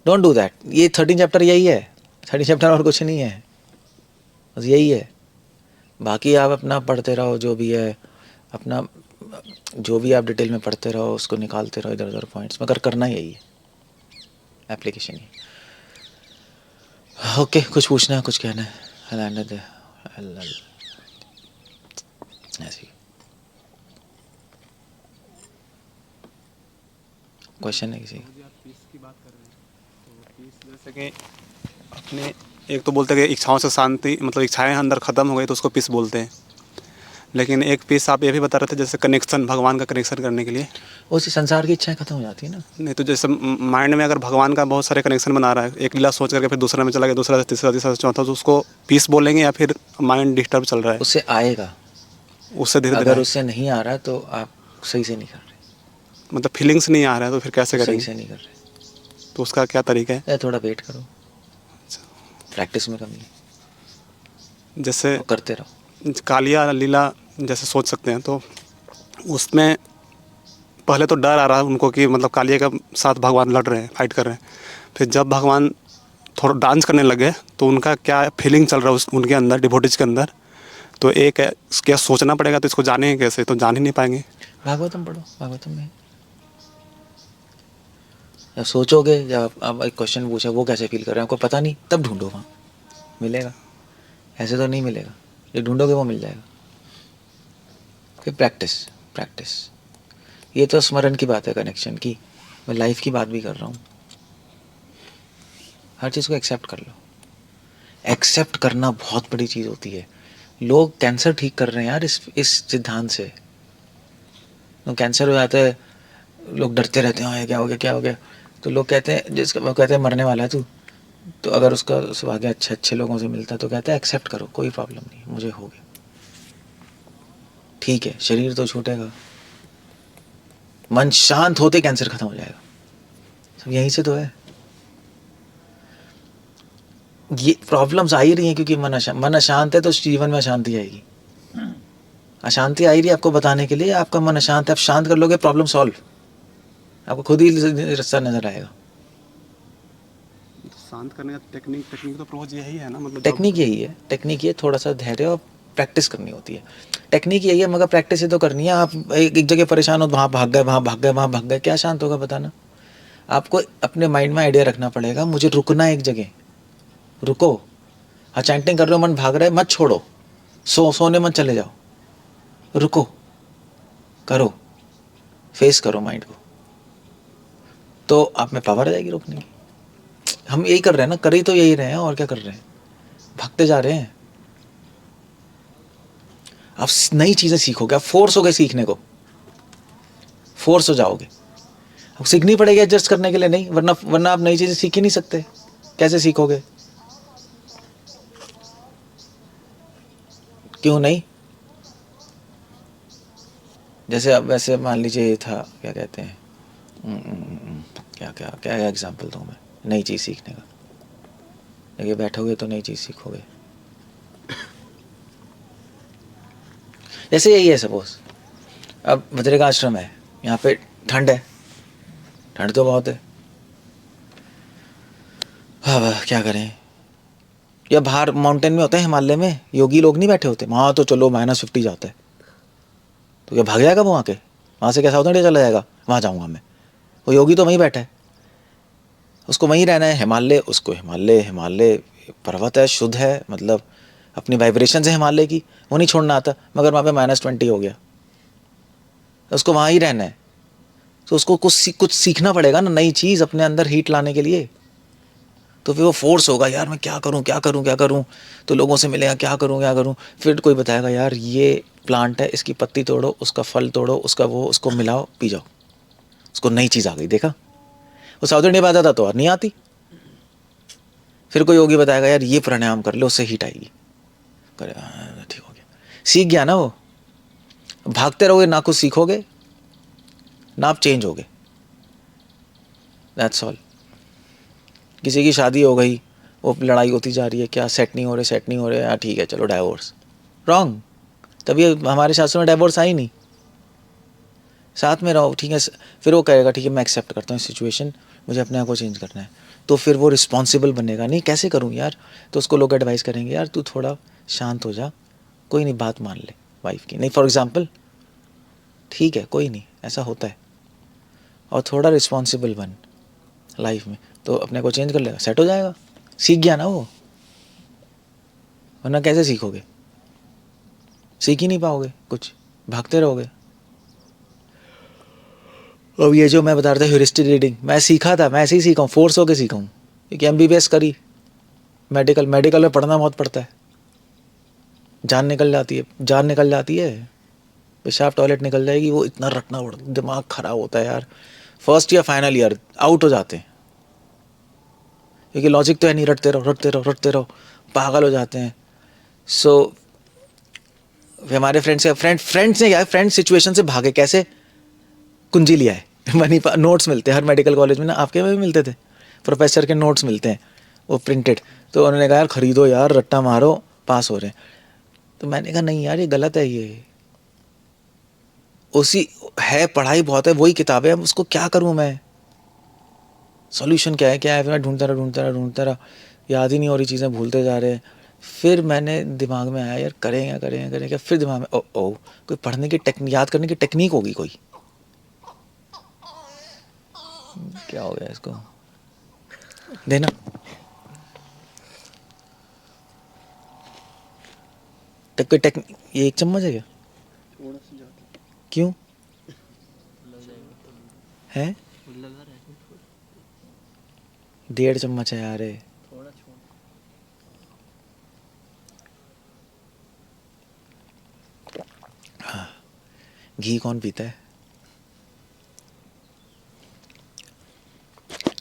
Speaker 1: Don't do that. ये 13 चैप्टर यही है, 13 चैप्टर और कुछ नहीं है, बस यही है। बाकी आप अपना पढ़ते रहो, जो भी है अपना, जो भी आप डिटेल में पढ़ते रहो, उसको निकालते रहो इधर उधर पॉइंट्स, मगर करना यही है, एप्लीकेशन ही। ओके, कुछ पूछना है, कुछ कहना है? ऐसे क्वेश्चन है किसी?
Speaker 3: जी आप पीस की बात कर रहे हैं, तो पीस जैसे कि अपने एक तो बोलते हैं कि इच्छाओं से शांति, मतलब इच्छाएं अंदर ख़त्म हो गई तो उसको पीस बोलते हैं। लेकिन एक पीस आप ये भी बता रहे थे जैसे कनेक्शन, भगवान का कनेक्शन करने के लिए।
Speaker 1: उसी संसार की इच्छाएं खत्म हो जाती है ना।
Speaker 3: नहीं तो जैसे माइंड में अगर भगवान का बहुत सारे कनेक्शन बना रहा है, एक लीला सोच करके फिर दूसरा में चला गया, दूसरा से तीसरा, तीसरा से चौथा, तो उसको पीस बोलेंगे या फिर माइंड डिस्टर्ब चल रहा है
Speaker 1: उससे आएगा,
Speaker 3: उससे धीरे धीरे
Speaker 1: अगर उससे नहीं आ रहा तो आप सही से नहीं कर रहे,
Speaker 3: मतलब फीलिंग्स नहीं आ रहा है तो फिर कैसे
Speaker 1: सही
Speaker 3: करेंगे?
Speaker 1: से नहीं कर रहे।
Speaker 3: तो उसका क्या तरीका है?
Speaker 1: थोड़ा वेट करो, प्रैक्टिस में कमी है,
Speaker 3: जैसे
Speaker 1: और करते रहो।
Speaker 3: कालिया लीला जैसे सोच सकते हैं, तो उसमें पहले तो डर आ रहा है उनको कि मतलब कालिया के साथ भगवान लड़ रहे हैं, फाइट कर रहे हैं। फिर जब भगवान थोड़ा डांस करने लगे तो उनका क्या फीलिंग चल रहा है उनके अंदर, डिवोटीज के अंदर, तो एक है, क्या सोचना पड़ेगा, तो इसको जानेंगे कैसे? तो जान ही नहीं पाएंगे।
Speaker 1: भागवतम पढ़ो, भागवतम में जब सोचोगे, जब आप एक क्वेश्चन पूछा वो कैसे फील कर रहे हैं आपको पता नहीं, तब ढूंढो, वहाँ मिलेगा, ऐसे तो नहीं मिलेगा, जो ढूंढोगे वो मिल जाएगा। फिर प्रैक्टिस, प्रैक्टिस। ये तो स्मरण की बात है, कनेक्शन की, मैं लाइफ की बात भी कर रहा हूँ। हर चीज़ को एक्सेप्ट कर लो। एक्सेप्ट करना बहुत बड़ी चीज़ होती है। लोग कैंसर ठीक कर रहे हैं यार इस सिद्धांत से। तो कैंसर हो जाता है, लोग डरते रहते हैं, हाँ क्या हो गया, क्या हो गया। तो लोग कहते हैं, जिसका वो कहते हैं मरने वाला है तू, तो अगर उसका सौभाग्य अच्छे अच्छे लोगों से मिलता है तो कहता है एक्सेप्ट करो, कोई प्रॉब्लम नहीं, मुझे हो गया, ठीक है, शरीर तो छूटेगा, मन शांत होते कैंसर खत्म हो जाएगा। सब यहीं से तो है। ये प्रॉब्लम्स आ ही रही हैं क्योंकि मन अशांत है, तो जीवन में अशांति आएगी। अशांति आई रही है आपको बताने के लिए, आपका मन अशांत है, आप शांत कर लोगे, प्रॉब्लम सॉल्व, आपको खुद ही रास्ता नजर आएगा।
Speaker 3: शांत करने का टेक्निक तो प्रोज यही है ना, मतलब
Speaker 1: टेक्निक यही है, टेक्निक ये थोड़ा सा धैर्य और प्रैक्टिस करनी होती है। टेक्निक यही है, मगर प्रैक्टिस ही तो करनी है। आप एक जगह परेशान हो, वहाँ भाग गए, वहाँ भाग गए, वहाँ भाग गए, क्या शांत होगा बताना। आपको अपने माइंड में आइडिया रखना पड़ेगा, मुझे रुकना है एक जगह, रुको। हाँ, चैंटिंग कर रहे हो, मन भाग रहा है, मत छोड़ो, सोने मत चले जाओ, रुको, करो, फेस करो माइंड को, तो आप में पावर आ जाएगी रोकने की। हम यही कर रहे हैं ना, कर ही तो यही रहे हैं, और क्या कर रहे हैं, भागते जा रहे हैं। आप नई चीज़ें सीखोगे, आप फोर्स हो गए सीखने को, फोर्स हो जाओगे। अब सीखनी पड़ेगी एडजस्ट करने के लिए, नहीं वरना आप नई चीज़ें सीख ही नहीं सकते, कैसे सीखोगे? क्यों नहीं? जैसे अब वैसे मान लीजिए ये था, क्या कहते हैं, क्या क्या क्या एग्जाम्पल दूँ मैं नई चीज़ सीखने का? देखिए, बैठोगे तो नई चीज़ सीखोगे। जैसे यही है, सपोज अब बद्रिका आश्रम है, यहाँ पे ठंड है, ठंड तो बहुत है, हाँ क्या करें। या बाहर माउंटेन में होते हैं, हिमालय में योगी लोग नहीं बैठे होते, वहाँ तो चलो -50 जाता है, तो क्या भाग जाएगा वो वहाँ के? वहाँ से क्या साउथ इंडिया चला जाएगा? वहाँ जाऊँगा मैं, वो योगी तो वहीं बैठा है, उसको वहीं रहना है। हिमालय, उसको हिमालय, हिमालय पर्वत है, शुद्ध है, मतलब अपनी वाइब्रेशन है हिमालय की, वो नहीं छोड़ना आता, मगर वहाँ पे -20 हो गया, उसको वहाँ ही रहना है। तो उसको कुछ सीखना पड़ेगा ना, नई चीज़ अपने अंदर हीट लाने के लिए। तो फिर वो फोर्स होगा, यार मैं क्या करूं, क्या करूं, क्या करूं, तो लोगों से मिलेगा, क्या करूं, क्या करूं। फिर कोई बताएगा, यार ये प्लांट है, इसकी पत्ती तोड़ो, उसका फल तोड़ो, उसका वो, उसको मिलाओ, पी जाओ, उसको नई चीज़ आ गई। देखा, वो साउथ इंडिया में आता था तो और नहीं आती। फिर कोई योगी बताएगा, यार ये प्राणायाम कर लो, उससे हीट आएगी, करे ठीक हो गया, सीख गया ना वो। भागते रहोगे ना, कुछ सीखोगे ना, आप चेंज होगे, दैट्स ऑल। किसी की शादी हो गई, वो लड़ाई होती जा रही है, क्या सेट नहीं हो रहे, सेट नहीं हो रहे, ठीक है चलो डाइवोर्स, रॉन्ग। तभी हमारे शास्त्रों में डाइवोर्स आई नहीं, साथ में रहो, ठीक है। फिर वो कहेगा, ठीक है मैं एक्सेप्ट करता हूँ सिचुएशन, मुझे अपने आप को चेंज करना है, तो फिर वो रिस्पॉन्सिबल बनेगा। नहीं कैसे करूँ यार, तो उसको लोग एडवाइस करेंगे, यार तू थोड़ा शांत हो जा, कोई नहीं, बात मान ले वाइफ की, नहीं फॉर एग्जाम्पल, ठीक है कोई नहीं, ऐसा होता है, और थोड़ा रिस्पॉन्सिबल बन लाइफ में, तो अपने को चेंज कर लेगा, सेट हो जाएगा, सीख गया ना वो। वरना कैसे सीखोगे, सीख ही नहीं पाओगे कुछ, भागते रहोगे। अब ये जो मैं बता रहा था ह्यूरिस्टिक रीडिंग, मैं सीखा था, मैं ऐसे ही सीखा हूँ, फोर्स होके सीखा हूँ, क्योंकि MBBS करी, मेडिकल में पढ़ना बहुत पड़ता है, जान निकल जाती है, पेशाब टॉयलेट निकल जाएगी, वो इतना रटना पड़ता है, दिमाग खराब होता है यार। First year final year out हो जाते हैं, क्योंकि लॉजिक तो है नहीं, रटते रहो, पागल हो जाते हैं। सो हमारे फ्रेंड्स ने क्या है, फ्रेंड सिचुएशन से भागे कैसे, कुंजी लिया है मनी नोट्स मिलते हैं हर मेडिकल कॉलेज में ना, आपके में भी मिलते थे, प्रोफेसर के नोट्स मिलते हैं वो प्रिंटेड, तो उन्होंने कहा यार खरीदो यार, रट्टा मारो, पास हो रहे हैं। तो मैंने कहा नहीं यार ये गलत है, ये उसी है, पढ़ाई बहुत है, वही किताबें, अब उसको क्या करूँ मैं, सॉल्यूशन क्या है, फिर मैं ढूंढता रहा, याद ही नहीं हो रही चीज़ें, भूलते जा रहे हैं। फिर मैंने दिमाग में आया यार करें क्या, फिर दिमाग में ओ कोई पढ़ने की टेक्निक, याद करने की टेक्निक होगी कोई, क्या हो गया इसको देना, ये 1 चम्मच है क्या, क्यों है, 1.5 चम्मच है यार, घी कौन पीता है,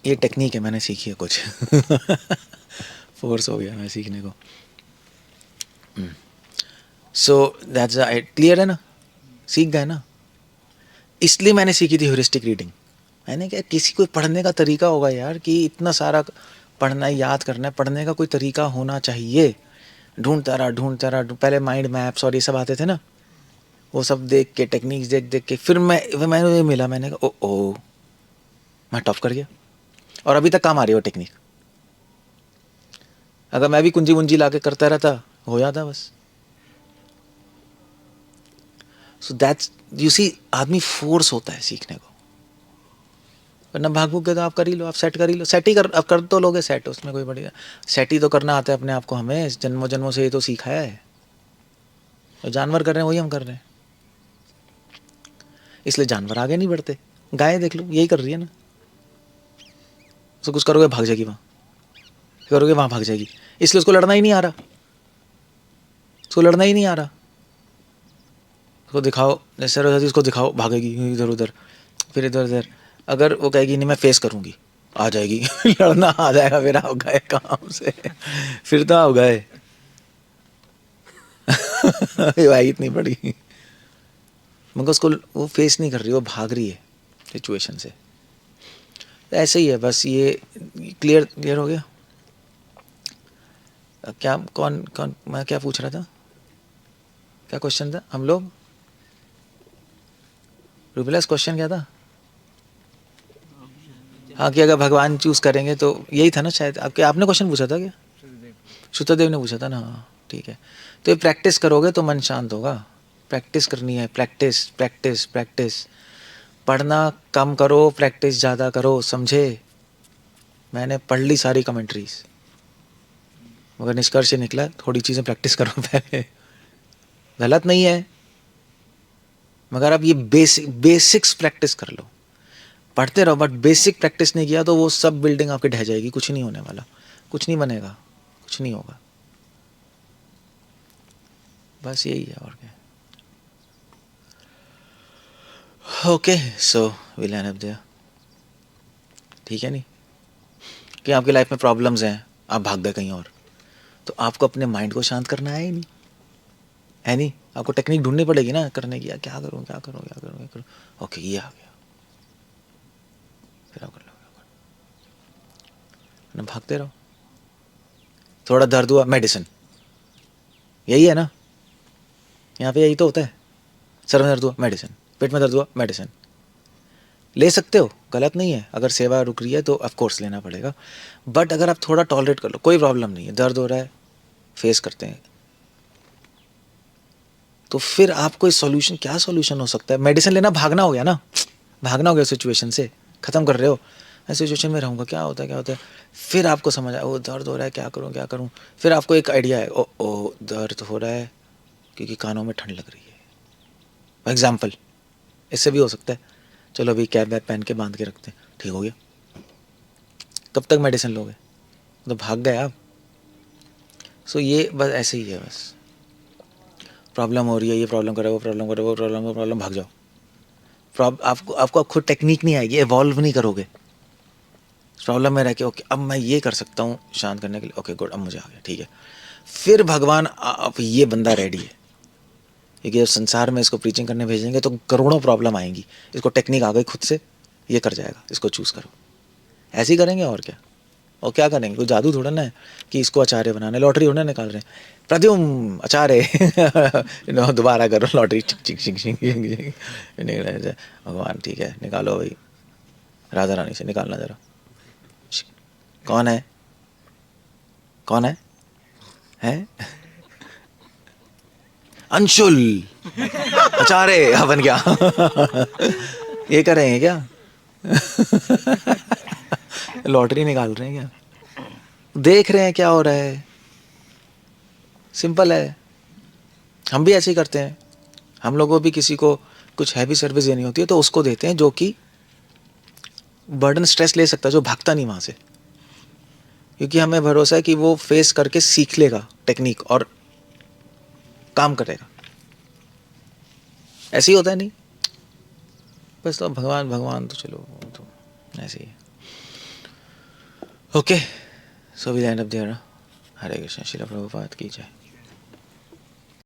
Speaker 1: ये टेक्निक है, मैंने सीखी है कुछ फोर्स हो गया मैं सीखने को। सो दैट्स क्लियर है ना, सीख गए ना, इसलिए मैंने सीखी थी ह्यूरिस्टिक रीडिंग। मैंने क्या, किसी को पढ़ने का तरीका होगा यार, कि इतना सारा पढ़ना है, याद करना है, पढ़ने का कोई तरीका होना चाहिए। ढूंढता रहा, पहले माइंड मैप्स और ये सब आते थे ना, वो सब देख के, टेक्निक्स देख के, फिर मैंने ये मिला, मैंने कहा ओ मैं टॉप कर गया, और अभी तक काम आ रही है वो टेक्निक। अगर मैं भी कुंजी वुंजी ला के करता रहता, हो जाता बस। सो दैट्स यू सी, आदमी फोर्स होता है सीखने को, वरना भाग भूग के तो आप कर ही लो, आप सेट कर ही लो, सेट ही कर, अब कर तो लोगे सेट, उसमें कोई बड़ी, सेट ही तो करना आता है अपने आप को, हमें जन्मों जन्मों से ये तो सीखा है, तो जानवर कर रहे हैं वही हम कर रहे हैं, इसलिए जानवर आगे नहीं बढ़ते। गाय देख लो, यही कर रही है ना, तो कुछ करोगे भाग जाएगी, वहाँ करोगे वहाँ भाग जाएगी, इसलिए उसको लड़ना ही नहीं आ रहा, उसको दिखाओ, जैसे उसको दिखाओ, भागेगी इधर उधर, फिर इधर उधर। अगर वो कहेगी नहीं मैं फेस करूँगी, आ जाएगी लड़ना आ जाएगा, फिर आप गए काम से फिर तो आप गए भाई इतनी बड़ी, मगर उसको वो फेस नहीं कर रही, वो भाग रही है सिचुएशन से। ऐसे ही है बस, ये क्लियर हो गया। क्या कौन कौन मैं क्या पूछ रहा था, क्या क्वेश्चन था, हम लोग रूबिलस क्वेश्चन क्या था, हाँ कि अगर भगवान चूज करेंगे तो यही था ना शायद, आपने क्वेश्चन पूछा था क्या, शुद्धदेव ने पूछा था ना, हाँ ठीक है। तो ये प्रैक्टिस करोगे तो मन शांत होगा, प्रैक्टिस करनी है, प्रैक्टिस, पढ़ना कम करो, प्रैक्टिस ज़्यादा करो, समझे। मैंने पढ़ ली सारी कमेंट्रीज, मगर निष्कर्ष निकला थोड़ी चीज़ें प्रैक्टिस करो पहले, गलत नहीं है, मगर अब ये बेसिक्स प्रैक्टिस कर लो, पढ़ते रहो, बट बेसिक प्रैक्टिस नहीं किया तो वो सब बिल्डिंग आपकी ढह जाएगी, कुछ नहीं होने वाला, कुछ नहीं बनेगा, कुछ नहीं होगा, बस यही है और क्या। Okay so will end up there, ठीक है नहीं, कि आपकी लाइफ में प्रॉब्लम्स हैं, आप भाग गए कहीं और, तो आपको अपने माइंड को शांत करना है ही नहीं, है नहीं, आपको टेक्निक ढूंढनी पड़ेगी ना करने की, क्या करूँ, ओके ये आ गया, फिर आप कर लो, ना भागते रहो। थोड़ा दर्द हुआ, मेडिसिन, यही है ना, यहाँ पे यही तो होता है, सर में दर्द हुआ मेडिसिन, पेट में दर्द हुआ मेडिसिन, ले सकते हो, गलत नहीं है, अगर सेवा रुक रही है तो ऑफ कोर्स लेना पड़ेगा, बट अगर आप थोड़ा टॉलरेट कर लो, कोई प्रॉब्लम नहीं है, दर्द हो रहा है, फेस करते हैं, तो फिर आपको इस सॉल्यूशन, क्या सॉल्यूशन हो सकता है, मेडिसिन लेना भागना हो गया ना, भागना हो गया सिचुएशन से, ख़त्म कर रहे हो, मैं सिचुएशन में रहूँगा, क्या होता है, फिर आपको समझ आया, ओ दर्द हो रहा है, क्या करूँ, फिर आपको एक आइडिया है, ओ दर्द हो रहा है क्योंकि कानों में ठंड लग रही है, एग्जाम्पल, इससे भी हो सकता है, चलो अभी कैप वैप पहन के बांध के रखते हैं, ठीक हो गया, कब तक मेडिसिन लोगे, तो भाग गए आप, सो ये बस ऐसे ही है, बस प्रॉब्लम हो रही है, ये प्रॉब्लम करे, वो प्रॉब्लम करे, वो प्रॉब्लम, भाग जाओ। आपको खुद टेक्निक नहीं आएगी, एवॉल्व नहीं करोगे। प्रॉब्लम में रह के ओके अब मैं ये कर सकता हूँ शांत करने के लिए, ओके गुड अब मुझे आ गया, ठीक है। फिर भगवान अब ये बंदा रेडी है, क्योंकि जब संसार में इसको प्रीचिंग करने भेजेंगे तो करोड़ों प्रॉब्लम आएंगी, इसको टेक्निक आ गई खुद से, ये कर जाएगा, इसको चूज़ करो। ऐसे ही करेंगे और क्या, और क्या करेंगे, कोई जादू थोड़ा ना है कि इसको आचार्य बनाना, लॉटरी थोड़ा निकाल रहे हैं प्रद्युम आचार्य दोबारा करो लॉटरी, चिक चिक चिक चिक निकले। भगवान ठीक है निकालो भाई, राधा रानी से निकालना जरा, कौन है, कौन है, अंशुल आचार्य बन गया। ये कर रहे हैं क्या? लॉटरी निकाल रहे हैं क्या? देख रहे हैं क्या हो रहा है, सिंपल है। हम भी ऐसे ही करते हैं, हम लोगों को भी किसी को कुछ हैवी सर्विस देनी होती है तो उसको देते हैं जो कि बर्डन स्ट्रेस ले सकता है, जो भागता नहीं वहाँ से, क्योंकि हमें भरोसा है कि वो फेस करके सीख लेगा टेक्निक और काम करेगा। ऐसे ही होता है नहीं, बस तो भगवान भगवान तो चलो तो ऐसे ही है। Okay so we end up there. Hare Krishna, Srila Prabhupada की जय।